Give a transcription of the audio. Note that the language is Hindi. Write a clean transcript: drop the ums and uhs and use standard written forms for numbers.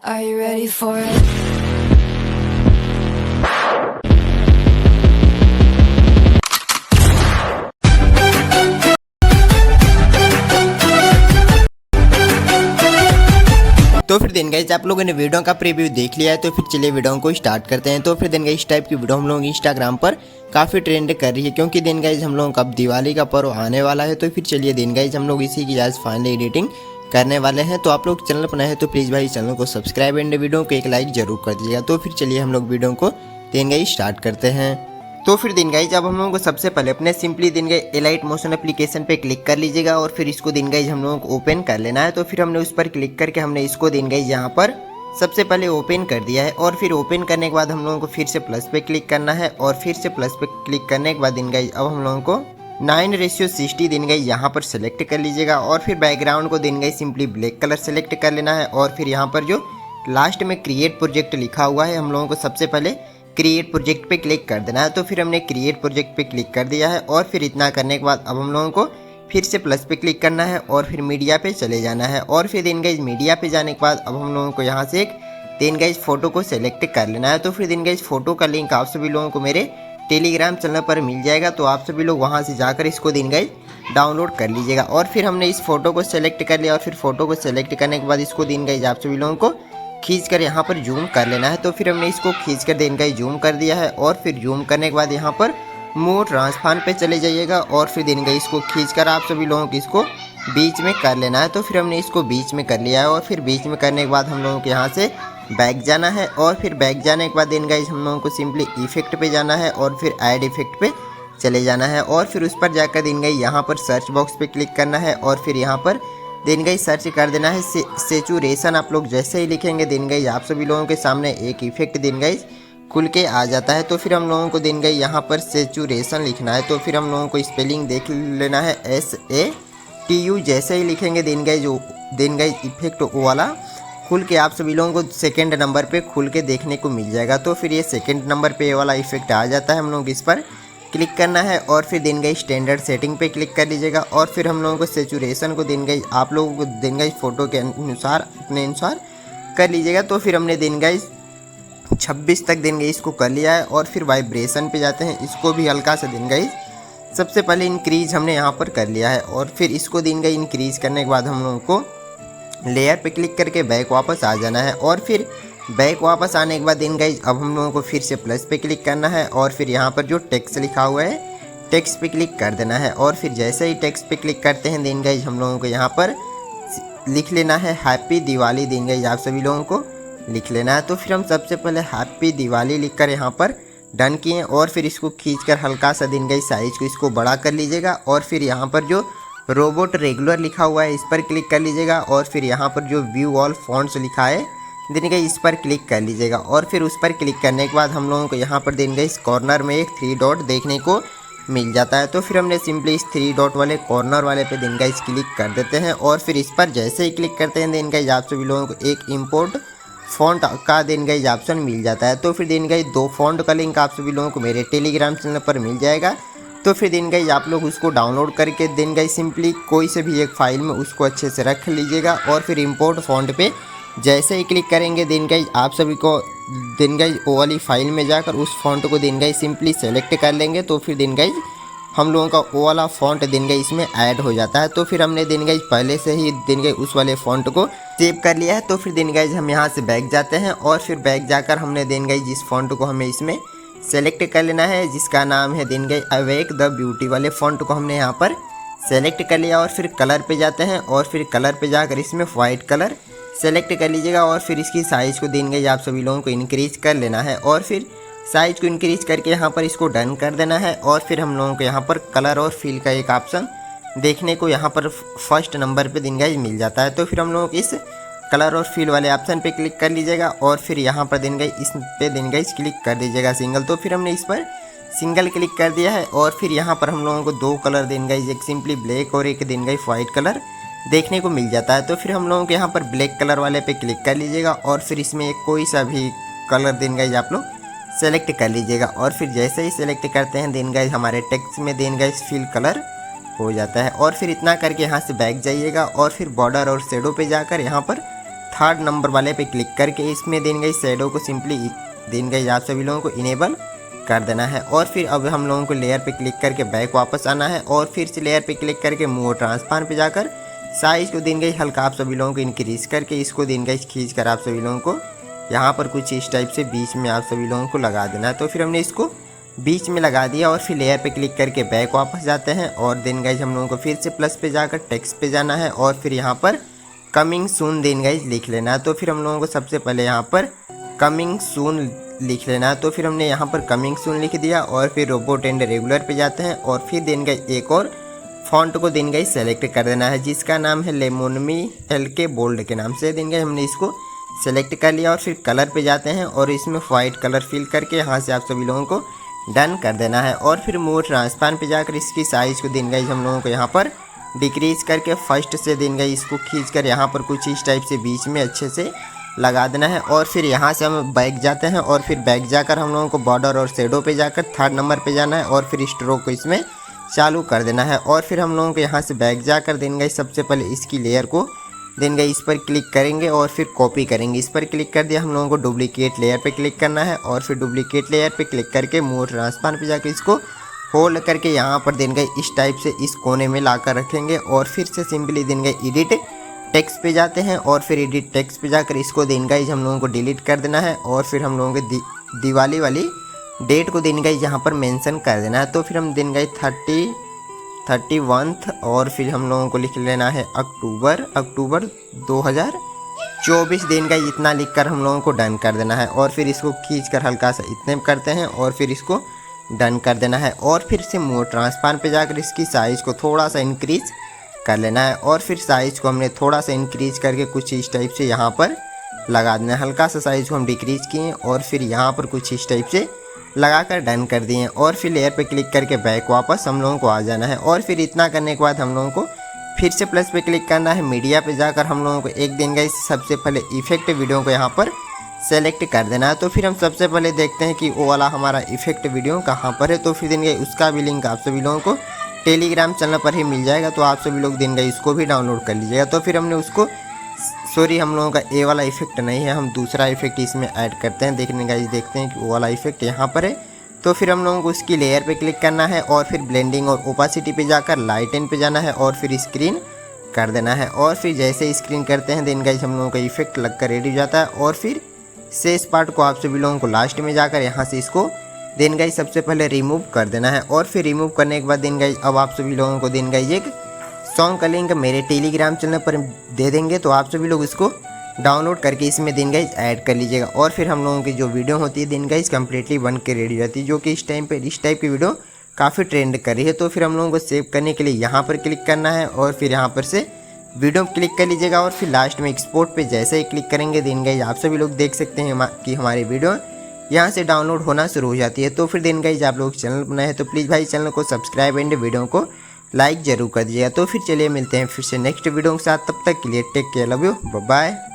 Are you ready for it? तो फिर दिन गाइस आप लोगों ने वीडियो का प्रीव्यू देख लिया है, तो फिर चलिए वीडियो को स्टार्ट करते हैं। तो फिर दिन गाइस इस टाइप की वीडियो हम लोग इंस्टाग्राम पर काफ़ी ट्रेंड कर रही है, क्योंकि दिन गाइस हम लोगों का अब दिवाली का पर्व आने वाला है। तो फिर चलिए दिन गाइस हम लोग इसी की आज फाइनल एडिटिंग करने वाले हैं। तो आप लोग चैनल पर नए हैं तो प्लीज़ भाई चैनल को सब्सक्राइब एंड वीडियो को एक लाइक जरूर कर दीजिएगा। तो फिर चलिए हम लोग वीडियो को दिन गाइस स्टार्ट करते हैं। तो फिर दिन गाइज अब हम लोगों को सबसे पहले अपने सिंपली दिन गाइज एलाइट मोशन एप्लीकेशन पे क्लिक कर लीजिएगा और फिर इसको दिन गाइज हम लोगों को ओपन कर लेना है। तो फिर हमने उस पर क्लिक करके हमने इसको दिन गाइज यहाँ पर सबसे पहले ओपन कर दिया है। और फिर ओपन करने के बाद हम लोगों को फिर से प्लस पे क्लिक करना है और फिर से प्लस पे क्लिक करने के बाद दिन गाइज अब हम लोगों को 9:60 दिन गाइज यहाँ पर सेलेक्ट कर लीजिएगा और फिर बैकग्राउंड को दिन guys simply black colour select कर लेना है। और फिर यहाँ पर जो लास्ट में क्रिएट प्रोजेक्ट लिखा हुआ है हम लोगों को सबसे पहले क्रिएट प्रोजेक्ट पे क्लिक कर देना है। तो फिर हमने क्रिएट प्रोजेक्ट पे क्लिक कर दिया है और फिर इतना करने के बाद अब हम लोगों को फिर से प्लस पे क्लिक करना है और फिर मीडिया पे चले जाना है। और फिर दिन गाइज मीडिया पे जाने के बाद अब हम लोगों को यहाँ से एक दिन गाइज फोटो को सेलेक्ट कर लेना है। तो फिर दिन गाइज फोटो का लिंक आप सभी लोगों को मेरे टेलीग्राम चैनल पर मिल जाएगा, तो आप सभी लोग वहाँ से जाकर इसको दिन गाइज डाउनलोड कर लीजिएगा। और फिर हमने इस फोटो को सेलेक्ट कर लिया और फिर फोटो को सेलेक्ट करने के बाद इसको दिन गाइज आप सभी लोगों को खींच कर यहाँ पर जूम कर लेना है। तो फिर हमने इसको खींच कर दिन गाइज जूम कर दिया है और फिर जूम करने के बाद यहाँ पर मोर ट्रांसफॉर्म पे चले जाइएगा और फिर दिन गाइज इसको खींच कर आप सभी लोगों को इसको बीच में कर लेना है। तो फिर हमने इसको बीच में कर लिया है और फिर बीच में करने के बाद हम लोगों को यहाँ से बैक जाना है और फिर बैक जाने के बाद दिन गाइज हम लोगों को सिंपली इफेक्ट पे जाना है और फिर ऐड इफेक्ट पे चले जाना है और फिर उस पर जाकर दिन गाइज यहाँ पर सर्च बॉक्स पे क्लिक करना है और फिर यहाँ पर दिन गाइज सर्च कर देना है सेचुरेशन। आप लोग जैसे ही लिखेंगे दिन गाइज आप सभी लोगों के सामने एक इफेक्ट दिन गाइज खुल के आ जाता है। तो फिर हम लोगों को दिन गाइज यहाँ पर सेचुरेशन लिखना है। तो फिर हम लोगों को स्पेलिंग देख लेना है SATU। जैसे ही लिखेंगे दिन गाइज इफेक्ट वाला खुल के आप सभी लोगों को सेकेंड नंबर पे खुल के देखने को मिल जाएगा। तो फिर ये सेकेंड नंबर पे ये वाला इफेक्ट आ जाता है। हम लोग इस पर क्लिक करना है और फिर दिन गाइज स्टैंडर्ड सेटिंग पे क्लिक कर लीजिएगा और फिर हम लोगों को सेचुरेशन को दिन गाइज आप लोगों को दिन गाइज फोटो के अनुसार अपने अनुसार कर लीजिएगा। तो फिर हमने दिन गाइज 26 तक दिन गाइज इसको कर लिया है और फिर वाइब्रेशन पे जाते हैं, इसको भी हल्का सा दिन गाइज सबसे पहले इंक्रीज हमने यहाँ पर कर लिया है और फिर इसको दिन गाइज इंक्रीज करने के बाद हम लोगों को लेयर पे क्लिक करके बैक वापस आ जाना है। और फिर बैक वापस आने के बाद दिन गाइज अब हम लोगों को फिर से प्लस पे क्लिक करना है और फिर यहाँ पर जो टेक्स्ट लिखा हुआ है टेक्स्ट पे क्लिक कर देना है। और फिर जैसे ही टेक्स्ट पे क्लिक करते हैं दिन गाइज हम लोगों को यहाँ पर लिख लेना है हैप्पी दिवाली। दिन गाइज आप सभी लोगों को लिख लेना है। तो फिर हम सबसे पहले हैप्पी दिवाली लिख कर यहाँ पर डन किए और फिर इसको खींच कर हल्का सा दिन गाइज साइज को इसको बड़ा कर लीजिएगा और फिर यहाँ पर जो रोबोट रेगुलर लिखा हुआ है इस पर क्लिक कर लीजिएगा और फिर यहाँ पर जो व्यू ऑल फॉन्ट्स लिखा है दिन गाइज इस पर क्लिक कर लीजिएगा। और फिर उस पर क्लिक करने के बाद हम लोगों को यहाँ पर दिन गाइज कॉर्नर में एक 3 डॉट देखने को मिल जाता है। तो फिर हमने सिंपली इस 3 डॉट वाले कॉर्नर वाले पे दिन गाइज क्लिक कर देते हैं और फिर इस पर जैसे ही क्लिक करते हैं दिन गाइज आप सभी लोगों को एक इम्पोर्ट फॉन्ट का दिन गाइज ऑप्शन मिल जाता है। तो फिर दिन गाइज 2 फॉन्ट का लिंक आप सभी लोगों को मेरे टेलीग्राम चैनल पर मिल जाएगा। तो फिर दिन गाइज आप लोग उसको डाउनलोड करके दिन गाइज सिंपली कोई से भी एक फाइल में उसको अच्छे से रख लीजिएगा और फिर इम्पोर्ट फॉन्ट पे जैसे ही क्लिक करेंगे दिन गाइज आप सभी को दिन गाइज वो वाली फाइल में जाकर उस फॉन्ट को दिन गाइज सिंपली सेलेक्ट कर लेंगे। तो फिर दिन गाइज हम लोगों का वो वाला फॉन्ट दिन गाइज इसमें ऐड हो जाता है। तो फिर हमने दिन गाइज पहले से ही दिन गाइज उस वाले फॉन्ट को सेव कर लिया है। तो फिर दिन गाइज हम यहाँ से बैक जाते हैं और फिर बैक जाकर हमने दिन गाइज जिस फॉन्ट को हमें इसमें सेलेक्ट कर लेना है जिसका नाम है दिन गाइज अवेक द ब्यूटी वाले फॉन्ट को हमने यहाँ पर सेलेक्ट कर लिया और फिर कलर पे जाते हैं और फिर कलर पे जाकर इसमें वाइट कलर सेलेक्ट कर लीजिएगा और फिर इसकी साइज़ को दिन गाइज आप सभी लोगों को इंक्रीज कर लेना है और फिर साइज़ को इंक्रीज करके यहाँ पर इसको डन कर देना है। और फिर हम लोगों को यहाँ पर कलर और फील का एक ऑप्शन देखने को यहाँ पर फर्स्ट नंबर पे दिन गाइज मिल जाता है। तो फिर हम लोग इस कलर और फील वाले ऑप्शन पे क्लिक कर लीजिएगा और फिर यहाँ पर दिन गाइज इस पे दिन गाइज क्लिक कर दीजिएगा सिंगल। तो फिर हमने इस पर सिंगल क्लिक कर दिया है और फिर यहाँ पर हम लोगों को 2 कलर दिन गाइज एक सिंपली ब्लैक और एक दिन गाइज वाइट कलर देखने को मिल जाता है। तो फिर हम लोगों को यहाँ पर ब्लैक कलर वाले पे क्लिक कर लीजिएगा और फिर इसमें एक कोई सा भी कलर दिन गाइज आप लोग सेलेक्ट कर लीजिएगा और फिर जैसे ही सेलेक्ट करते हैं दिन गाइज हमारे टेक्स्ट में दिन गाइज फिल कलर हो जाता है। और फिर इतना करके यहाँ से बैक जाइएगा और फिर बॉर्डर और शेडो पे जाकर यहाँ पर थर्ड नंबर वाले पे क्लिक करके इसमें देन गाइस शैडो को सिंपली देन गाइस आप सभी लोगों को इनेबल कर देना है। और फिर अब हम लोगों को लेयर पे क्लिक करके बैक वापस आना है और फिर से लेयर पे क्लिक करके मूव ट्रांसफार पे जाकर साइज को देन गाइस हल्का आप सभी लोगों को इंक्रीज करके इसको देन गाइस खींच कर आप सभी लोगों को यहाँ पर कुछ इस टाइप से बीच में आप सभी लोगों को लगा देना है। तो फिर हमने इसको बीच में लगा दिया और फिर लेयर पे क्लिक करके बैक वापस जाते हैं और देन गाइस हम लोगों को फिर से प्लस पे जाकर टेक्स्ट पे जाना है और फिर यहाँ पर कमिंग सून देन गाइस लिख लेना है। तो फिर हम लोगों को सबसे पहले यहाँ पर कमिंग सून लिख लेना है। तो फिर हमने यहाँ पर कमिंग सून लिख दिया और फिर रोबोट एंड रेगुलर पे जाते हैं और फिर देन गाइस एक और फॉन्ट को देन गाइस सेलेक्ट कर देना है जिसका नाम है लेमोनमी LK बोल्ड के नाम से। देन गाइस हमने इसको सेलेक्ट कर लिया और फिर कलर पे जाते हैं और इसमें वाइट कलर फिल करके यहाँ से आप सभी लोगों को डन कर देना है। और फिर मूव ट्रांसफार पे जाकर इसकी साइज़ को देन गाइस हम लोगों को यहाँ पर डिक्रीज करके फर्स्ट से देन गाइस इसको खींच कर यहाँ पर कुछ इस टाइप से बीच में अच्छे से लगा देना है। और फिर यहाँ से हम बैक जाते हैं और फिर बैक जाकर हम लोगों को बॉर्डर और शेडो पे जाकर थर्ड नंबर पे जाना है और फिर स्ट्रोक को इसमें चालू कर देना है। और फिर हम लोगों को यहाँ से बैक जाकर देन गाइस सबसे पहले इसकी लेयर को देन गाइस इस पर क्लिक करेंगे और फिर कॉपी करेंगे। इस पर क्लिक कर दिया हम लोगों को डुप्लीकेट लेयर पे क्लिक करना है और फिर डुप्लीकेट लेयर पे क्लिक करके मूव ट्रांसफार पे जाकर इसको होल्ड करके यहाँ पर देन गाइस इस टाइप से इस कोने में लाकर रखेंगे और फिर से simply then guys edit text पे जाते हैं और फिर एडिट टेक्स्ट पे जाकर इसको देन गाइस हम लोगों को डिलीट कर देना है और फिर हम लोगों को दिवाली वाली डेट को देन गाइस यहाँ पर मेंशन कर देना है। तो फिर हम देन गाइस 31 और फिर हम लोगों को लिख लेना है अक्टूबर 2024 दिन का इतना लिखकर हम लोगों को डन कर देना है। और फिर इसको खींचकर हल्का सा इतने करते हैं और फिर इसको डन कर देना है। और फिर से मूव ट्रांसफार पे जाकर इसकी साइज़ को थोड़ा सा इंक्रीज कर लेना है और फिर साइज़ को हमने थोड़ा सा इंक्रीज करके कुछ इस टाइप से यहाँ पर लगा देना है। हल्का सा साइज़ को हम डिक्रीज किए और फिर यहाँ पर कुछ इस टाइप से लगाकर डन कर दिए और फिर लेयर पे क्लिक करके बैक वापस हम लोगों को आ जाना है। और फिर इतना करने के बाद हम लोगों को फिर से प्लस पे क्लिक करना है, मीडिया पे जाकर हम लोगों को एक दिन गाइस सबसे पहले इफेक्ट वीडियो को यहाँ पर सेलेक्ट कर देना है। तो फिर हम सबसे पहले देखते हैं कि वो वाला हमारा इफेक्ट वीडियो कहाँ पर है। तो फिर दिन गाइस उसका भी लिंक आप सभी लोगों को टेलीग्राम चैनल पर ही मिल जाएगा, तो आप सभी लोग दिन गाइस उसको भी डाउनलोड कर लीजिएगा। तो फिर हमने उसको सॉरी हम लोगों का ए वाला इफेक्ट नहीं है, हम दूसरा इफेक्ट इसमें ऐड करते हैं। देखने गाइस देखते हैं कि वो वाला इफेक्ट यहाँ पर है। तो फिर हम लोगों को उसकी लेयर पे क्लिक करना है और फिर ब्लेंडिंग और ओपासिटी पे जाकर लाइटन पे जाना है और फिर स्क्रीन कर देना है। और फिर जैसे स्क्रीन करते हैं देन गाइस हम लोगों का इफेक्ट लगकर रेडी हो जाता है। और फिर शेष पार्ट को आप सभी लोगों को लास्ट में जाकर यहाँ से इसको देन गाइस सबसे पहले रिमूव कर देना है। और फिर रिमूव करने के बाद देन गाइस अब आप सभी लोगों को देन गाइस एक सॉन्ग का लिंक मेरे टेलीग्राम चैनल पर दे देंगे, तो आप सभी लोग इसको डाउनलोड करके इसमें दिन गाइस ऐड कर लीजिएगा। और फिर हम लोगों की जो वीडियो होती है दिन गाइस कम्प्लीटली बन के रेडी हो जाती है, जो कि इस टाइम पे इस टाइप की वीडियो काफ़ी ट्रेंड कर रही है। तो फिर हम लोगों को सेव करने के लिए यहाँ पर क्लिक करना है और फिर यहाँ पर से वीडियो क्लिक कर लीजिएगा और फिर लास्ट में एक्सपोर्ट पे जैसे ही क्लिक करेंगे दिन गाइस आप सभी लोग देख सकते हैं कि हमारी वीडियो यहाँ से डाउनलोड होना शुरू हो जाती है। तो फिर दिन गाइस आप लोग चैनल बनाए हैं तो प्लीज़ भाई चैनल को सब्सक्राइब एंड वीडियो को लाइक जरूर कर दीजिएगा। तो फिर चलिए मिलते हैं फिर से नेक्स्ट वीडियो के साथ, तब तक के लिए take care, love you, bye bye.